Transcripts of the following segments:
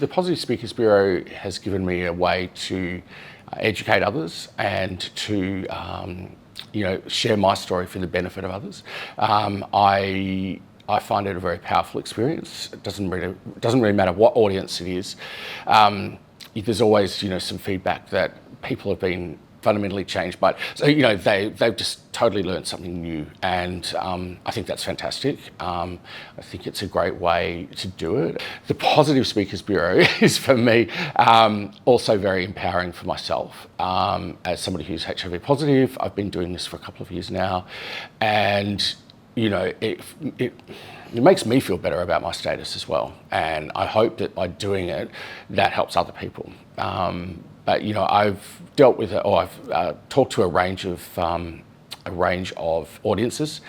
The Positive Speakers Bureau has given me a way to educate others and to share my story for the benefit of others. I find it a very powerful experience. It doesn't really matter what audience it is. There's always some feedback that people have been fundamentally changed, but they've just totally learned something new, and I think that's fantastic. I think it's a great way to do it. The Positive Speakers Bureau is for me also very empowering for myself. As somebody who's HIV positive, I've been doing this for a couple of years now, and it makes me feel better about my status as well, and I hope that by doing it, that helps other people. But I've dealt with it, or I've talked to a range of audiences,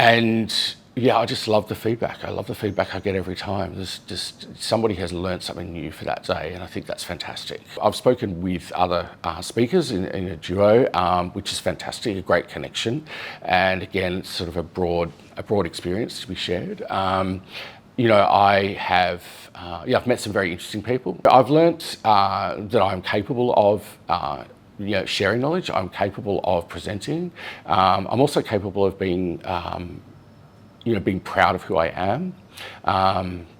and yeah, I just love the feedback. I love the feedback I get every time. There's just somebody has learned something new for that day, and I think that's fantastic. I've spoken with other speakers in a duo, which is fantastic, a great connection, and again, it's sort of a broad experience to be shared. I've met some very interesting people. I've learnt that I'm capable of sharing knowledge. I'm capable of presenting. I'm also capable of being proud of who I am.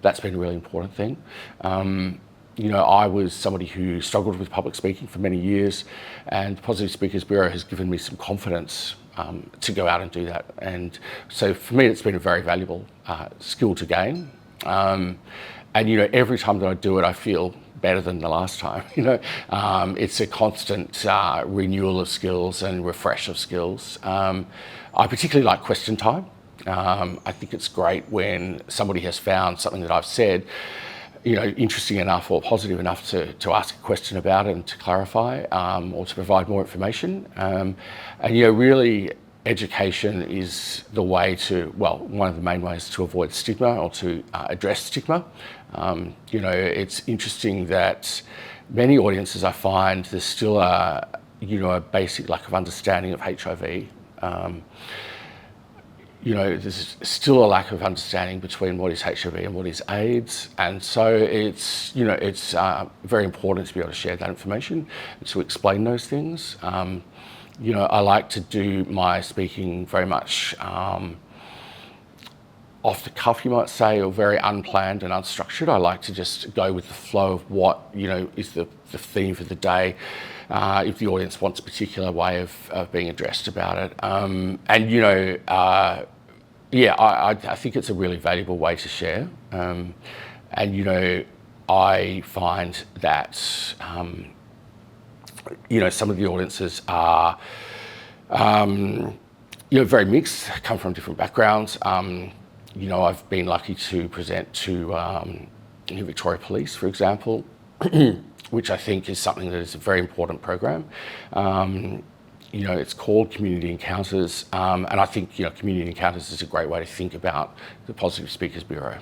That's been a really important thing. I was somebody who struggled with public speaking for many years, and the Positive Speakers Bureau has given me some confidence to go out and do that. And so for me, it's been a very valuable skill to gain. And every time that I do it, I feel better than the last time. It's a constant renewal of skills and refresh of skills. I particularly like question time. I think it's great when somebody has found something that I've said interesting enough or positive enough to ask a question about it and to clarify or to provide more information. And really, education is the way one of the main ways to avoid stigma or to address stigma. It's interesting that many audiences, I find, there's still a basic lack of understanding of HIV. There's still a lack of understanding between what is HIV and what is AIDS, and so it's very important to be able to share that information and to explain those things. I like to do my speaking very much off the cuff, you might say, or very unplanned and unstructured. I like to just go with the flow of what is the theme for the day. If the audience wants a particular way of being addressed about it, I think it's a really valuable way to share. I find that some of the audiences are very mixed, come from different backgrounds. I've been lucky to present to Victoria Police, for example, which I think is something that is a very important program. It's called Community Encounters, and I think Community Encounters is a great way to think about the Positive Speakers Bureau.